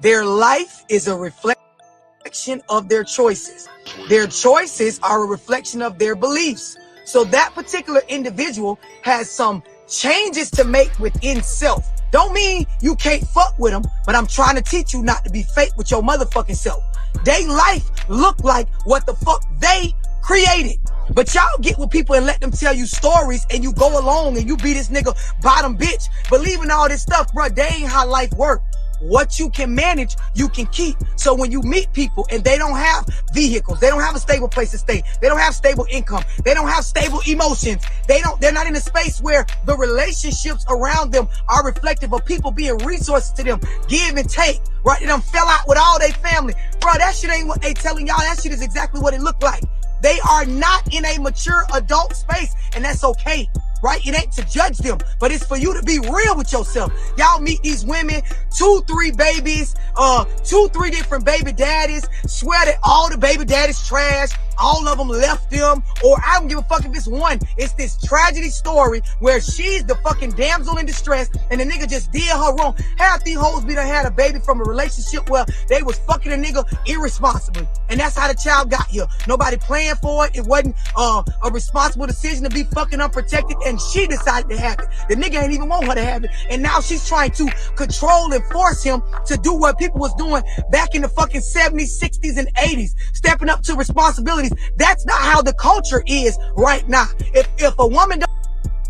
Their life is a reflection of their choices. Their choices are a reflection of their beliefs. So that particular individual has some changes to make within self. Don't mean you can't fuck with them, but I'm trying to teach you not to be fake with your motherfucking self. They life look like what the fuck they created. But y'all get with people and let them tell you stories, and you go along and you be this nigga bottom bitch believing all this stuff, bro. They ain't how life work. What you can manage, you can keep. So when you meet people and they don't have vehicles, they don't have a stable place to stay, they don't have stable income, they don't have stable emotions, they're not in a space where the relationships around them are reflective of people being resources to them, give and take, right? They done fell out with all their family. Bro, that shit ain't what they telling y'all. That shit is exactly what it looked like. They are not in a mature adult space, and that's okay, right? It ain't to judge them, but it's for you to be real with yourself. Y'all meet these women, 2-3 babies, 2-3 different baby daddies, swear that all the baby daddies trash, all of them left them, or I don't give a fuck if it's one. It's this tragedy story where she's the fucking damsel in distress and the nigga just did her wrong. Half these hoes be done had a baby from a relationship where they was fucking a nigga irresponsibly, and that's how the child got here. Nobody planned for it. It wasn't a responsible decision to be fucking unprotected, and she decided to have it. The nigga ain't even want her to have it, and now she's trying to control and force him to do what people was doing back in the fucking 70s, 60s, and 80s, stepping up to responsibilities. That's not how the culture is right now. If a woman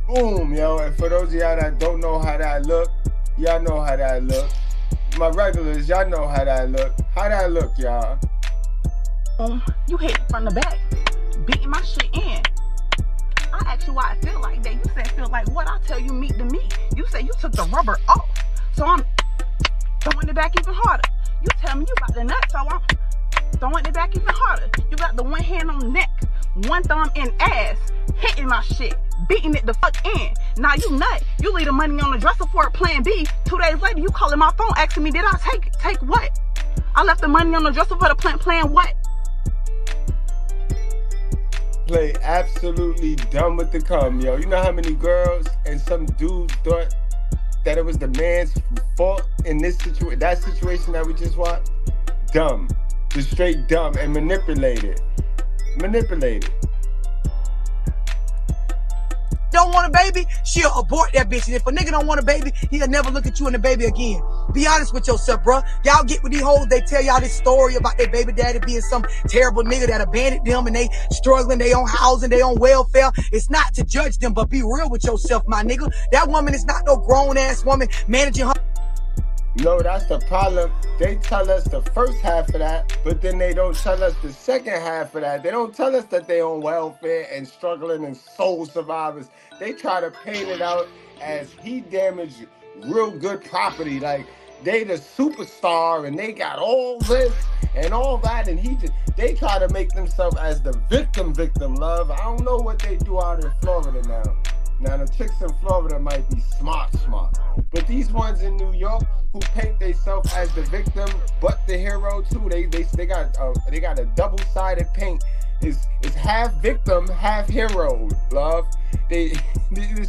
boom, yo, and for those of y'all that don't know how that look, y'all know how that look. My regulars, y'all know how that look. How that look, y'all? You hit it from the back, beating my shit in. I asked you why I feel like that. You said feel like what? I tell you meat to meat. You say you took the rubber off, so I'm throwing it back even harder. You tell me you got the nut, so I'm throwing it back even harder. You got the one hand on the neck, one thumb in ass, hitting my shit, beating it the fuck in. Now you nut. You leave the money on the dresser for a plan B. 2 days later, you calling my phone asking me, did I take what? I left the money on the dresser for the plan what? Play absolutely dumb with the cum, yo. You know how many girls and some dudes thought that it was the man's fault in this situation, that situation that we just watched? Dumb. Just straight dumb and manipulated. manipulated. Don't want a baby, she'll abort that bitch. And if a nigga don't want a baby, he'll never look at you and the baby again. Be honest with yourself, bro. Y'all get with these hoes, they tell y'all this story about their baby daddy being some terrible nigga that abandoned them and they struggling, they on housing, they on welfare. It's not to judge them, but be real with yourself, my nigga. That woman is not no grown-ass woman managing her. No, that's the problem. They tell us the first half of that, but then they don't tell us the second half of that. They don't tell us that they on welfare and struggling and soul survivors. They try to paint it out as he damaged real good property. Like they the superstar and they got all this and all that, and they try to make themselves as the victim, love. I don't know what they do out in Florida now. Now, the chicks in Florida might be smart. But these ones in New York who paint themselves as the victim, but the hero too, they got a double-sided paint. It's half victim, half hero, love. This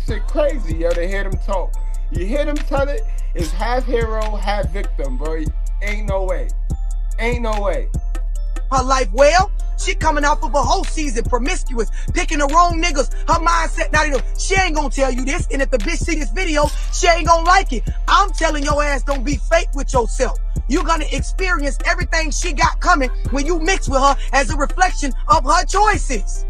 shit crazy, yo, to hear them talk. You hear them tell it, it's half hero, half victim, bro. Ain't no way. Her life well. She coming off of a whole season promiscuous, picking the wrong niggas. Her mindset not even, she ain't gonna tell you this. And if the bitch see this video, she ain't gonna like it. I'm telling your ass, don't be fake with yourself. You're gonna experience everything she got coming when you mix with her as a reflection of her choices.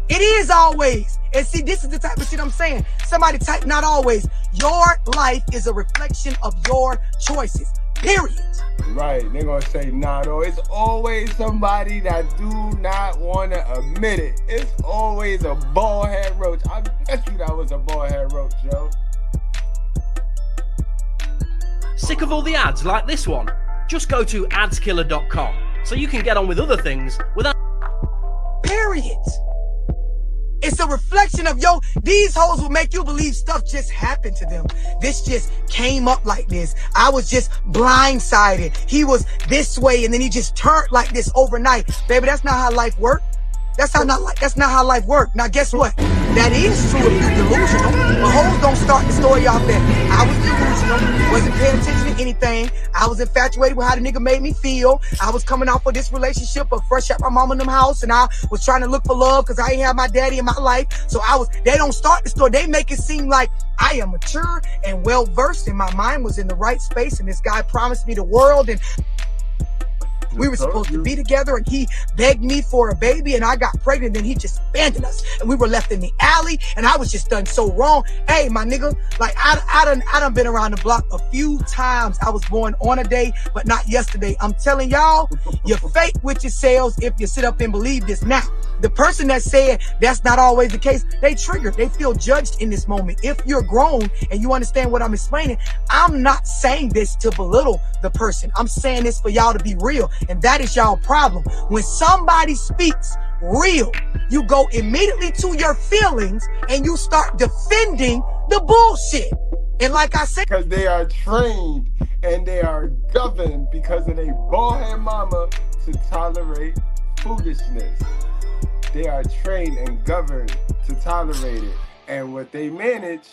It is always. And see, this is the type of shit I'm saying. Somebody type not always. Your life is a reflection of your choices. Period. Right, they're gonna say, nah, though. It's always somebody that do not want to admit it. It's always a bald head roach. I bet you that was a bald head roach, yo. Sick of all the ads like this one? Just go to adskiller.com so you can get on with other things without... Period. It's a reflection of these hoes will make you believe stuff just happened to them. This just came up like this. I was just blindsided. He was this way and then he just turned like this overnight. Baby, that's not how life works. That's not how life works. Now guess what? That is true if you're delusional. But hoes don't start the story off that I was delusional, wasn't paying attention to anything. I was infatuated with how the nigga made me feel. I was coming off of this relationship of fresh out my mama in them house, and I was trying to look for love because I ain't have my daddy in my life. So they don't start the story. They make it seem like I am mature and well versed and my mind was in the right space and this guy promised me the world and we were supposed to be together and he begged me for a baby and I got pregnant and he just abandoned us and we were left in the alley and I was just done so wrong. Hey, my nigga, like I done been around the block a few times. I was born on a day, but not yesterday. I'm telling y'all, you're fake with yourselves if you sit up and believe this. Now, the person that said that's not always the case, they triggered. They feel judged in this moment. If you're grown and you understand what I'm explaining, I'm not saying this to belittle the person. I'm saying this for y'all to be real. And that is y'all problem. When somebody speaks real, you go immediately to your feelings and you start defending the bullshit. And like I said, because they are trained and they are governed because of their bald-head mama to tolerate foolishness. They are trained and governed to tolerate it. And what they manage,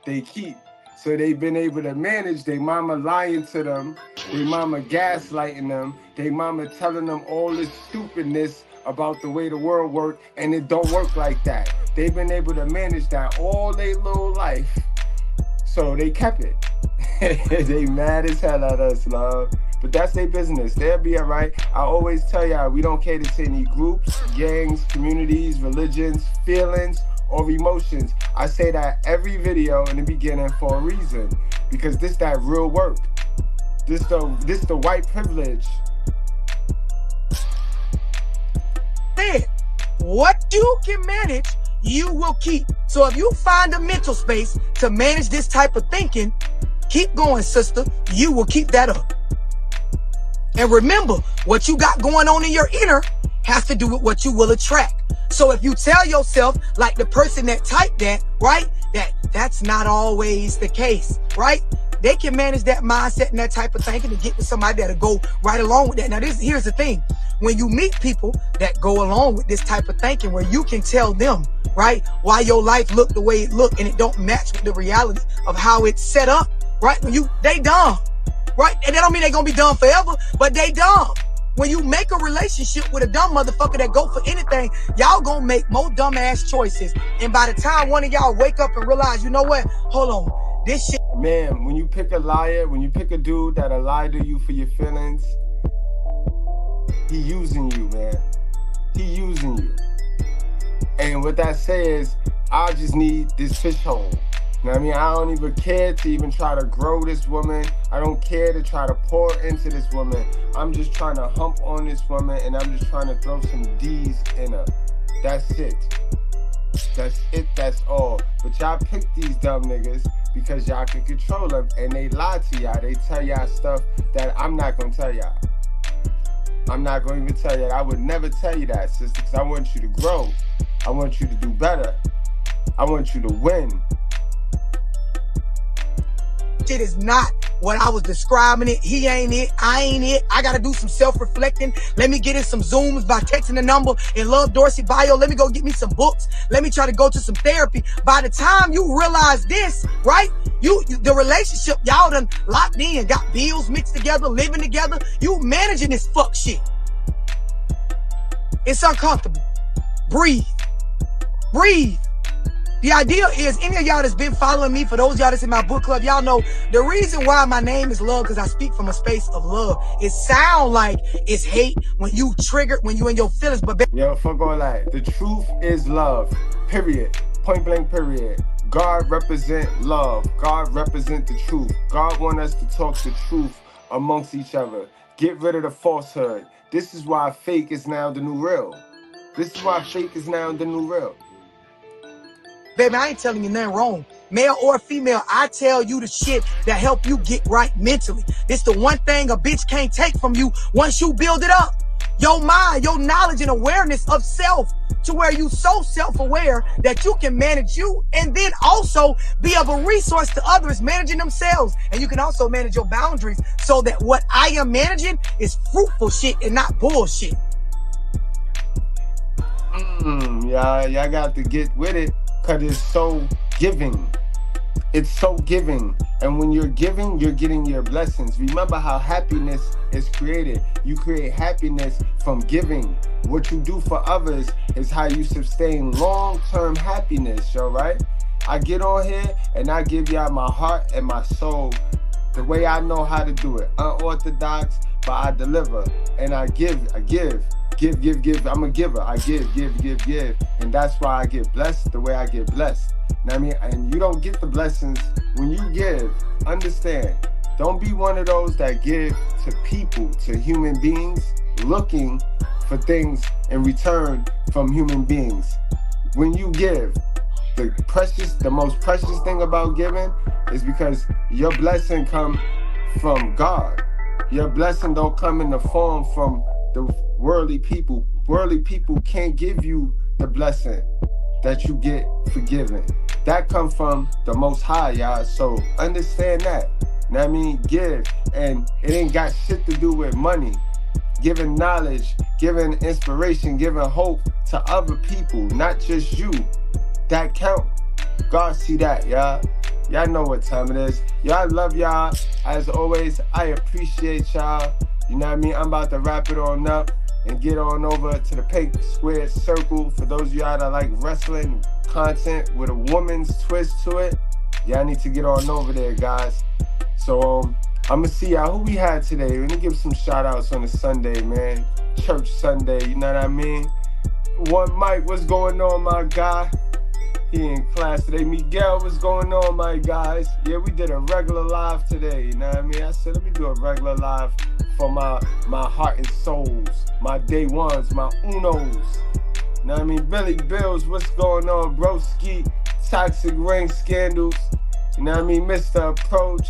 they keep. So they've been able to manage their mama lying to them, their mama gaslighting them, their mama telling them all this stupidness about the way the world works, and it don't work like that. They've been able to manage that all their little life. So they kept it. They mad as hell at us, love. But that's their business. They'll be all right. I always tell y'all, we don't cater to any groups, gangs, communities, religions, feelings, or emotions. I say that every video in the beginning for a reason, because this that real work. This the white privilege. What you can manage, you will keep. So if you find a mental space to manage this type of thinking, keep going, sister. You will keep that up. And remember, what you got going on in your inner has to do with what you will attract. So if you tell yourself, like the person that typed that, right, that's not always the case, right? They can manage that mindset and that type of thinking to get with somebody that'll go right along with that. Now, here's the thing. When you meet people that go along with this type of thinking, where you can tell them, right, why your life look the way it look and it don't match with the reality of how it's set up, right? They dumb, right? And that don't mean they gonna be dumb forever, but they dumb. When you make a relationship with a dumb motherfucker that go for anything, y'all gonna make more dumbass choices. And by the time one of y'all wake up and realize, you know what? Hold on, this shit. Man, when you pick a liar, when you pick a dude that'll lie to you for your feelings, he using you, man. He using you. And what that says, I just need this fish hole. You know what I mean? I don't even care to even try to grow this woman. I don't care to try to pour into this woman. I'm just trying to hump on this woman, and I'm just trying to throw some D's in her. That's it. That's it, that's all. But y'all pick these dumb niggas because y'all can control them, and they lie to y'all. They tell y'all stuff that I'm not gonna tell y'all. I'm not gonna even tell y'all. I would never tell you that, sister, because I want you to grow. I want you to do better. I want you to win. Shit is not what I was describing it. He ain't it. I ain't it. I gotta do some self-reflecting. Let me get in some Zooms by texting the number in Love Dorsey bio. Let me go get me some books. Let me try to go to some therapy. By the time you realize this, right? The relationship, y'all done locked in, got bills mixed together, living together. You managing this fuck shit. It's uncomfortable. Breathe. Breathe. The idea is, any of y'all that's been following me, for those of y'all that's in my book club, y'all know the reason why my name is Love, because I speak from a space of love. It sound like it's hate when you triggered, when you in your feelings, but yo, fuck all that. The truth is love, period. Point blank, period. God represent love. God represent the truth. God want us to talk the truth amongst each other. Get rid of the falsehood. This is why fake is now the new real. This is why fake is now the new real. baby, I ain't telling you nothing wrong. Male or female, I tell you the shit that help you get right mentally. It's the one thing a bitch can't take from you once you build it up. Your mind, your knowledge and awareness of self, to where you so self-aware that you can manage you and then also be of a resource to others managing themselves. And you can also manage your boundaries so that what I am managing is fruitful shit and not bullshit. Y'all got to get with it, because it's so giving. It's so giving. And when you're giving, you're getting your blessings. Remember how happiness is created. You create happiness from giving. What you do for others is how you sustain long-term happiness, all right? I get on here and I give y'all my heart and my soul the way I know how to do it. Unorthodox, but I deliver. And I give. I'm a giver. I give. And that's why I get blessed the way I get blessed. You know what I mean? And you don't get the blessings when you give. Understand. Don't be one of those that give to people, to human beings, looking for things in return from human beings. When you give, the most precious thing about giving is because your blessing come from God. Your blessing don't come in the form from the worldly people. Worldly people can't give you the blessing that you get for giving. That come from the Most High, y'all. So understand that. You know what I mean? Give. And it ain't got shit to do with money. Giving knowledge, giving inspiration, giving hope to other people, not just you. That count. God see that, y'all. Y'all know what time it is. Y'all love y'all. As always, I appreciate y'all. You know what I mean? I'm about to wrap it on up and get on over to the pink square circle. For those of y'all that like wrestling content with a woman's twist to it, y'all need to get on over there, guys. So I'm gonna see y'all who we had today. Let me give some shout outs on a Sunday, man. Church Sunday, you know what I mean? One Mike, what's going on, my guy? He in class today. Miguel, what's going on, my guys? Yeah, we did a regular live today, you know what I mean? I said, let me do a regular live for my heart and souls, my day ones, my unos. You know what I mean? Billy Bills, what's going on, broski? Toxic ring scandals. You know what I mean? Mr. Approach.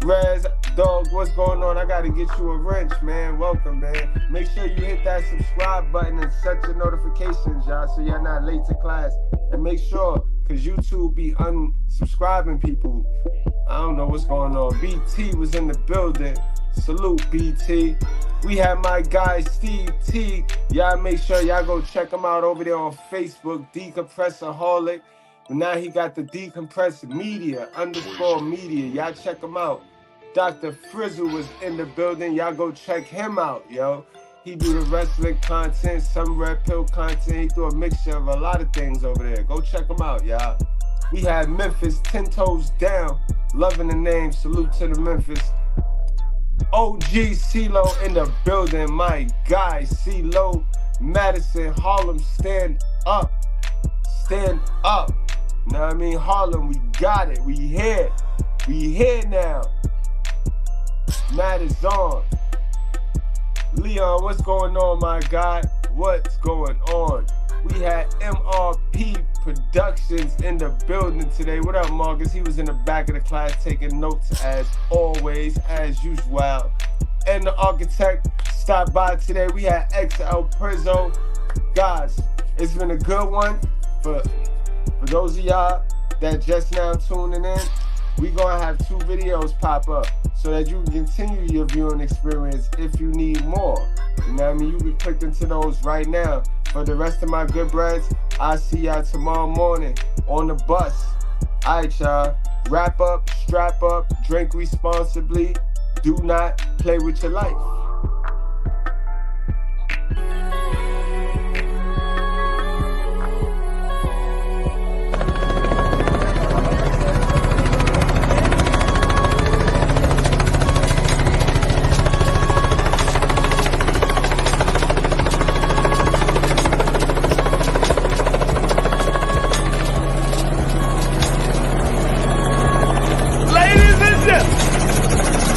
Rez, dog, what's going on? I gotta get you a wrench, man. Welcome, man. Make sure you hit that subscribe button and set your notifications, y'all, so you're not late to class. And make sure, because YouTube be unsubscribing people. I don't know what's going on. BT was in the building. Salute, BT. We have my guy, Steve T. Y'all make sure y'all go check him out over there on Facebook, Decompressaholic. But now he got the Decompress Media, _media. Y'all check him out. Dr. Frizzle was in the building. Y'all go check him out, yo. He do the wrestling content, some red pill content. He do a mixture of a lot of things over there. Go check him out, y'all. We had Memphis 10 toes down. Loving the name. Salute to the Memphis. OG CeeLo in the building. My guy CeeLo. Madison, Harlem, stand up. Stand up. Know what I mean? Harlem, we got it. We here. We here now. Matt is on. Leon, what's going on, my guy? What's going on? We had MRP Productions in the building today. What up, Marcus? He was in the back of the class taking notes as always, as usual. And the architect stopped by today. We had XL Prizzo. Guys, it's been a good one. For those of y'all that just now tuning in, we gonna have 2 videos pop up so that you can continue your viewing experience if you need more. You know what I mean? You can click into those right now. For the rest of my good breads, I'll see y'all tomorrow morning on the bus. All right, y'all. Wrap up, strap up, drink responsibly. Do not play with your life.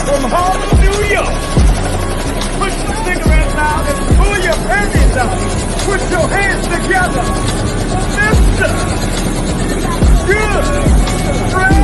From Harlem, New York. Put your cigarettes out and pull your panties out. Put your hands together. Mr. Goodbread.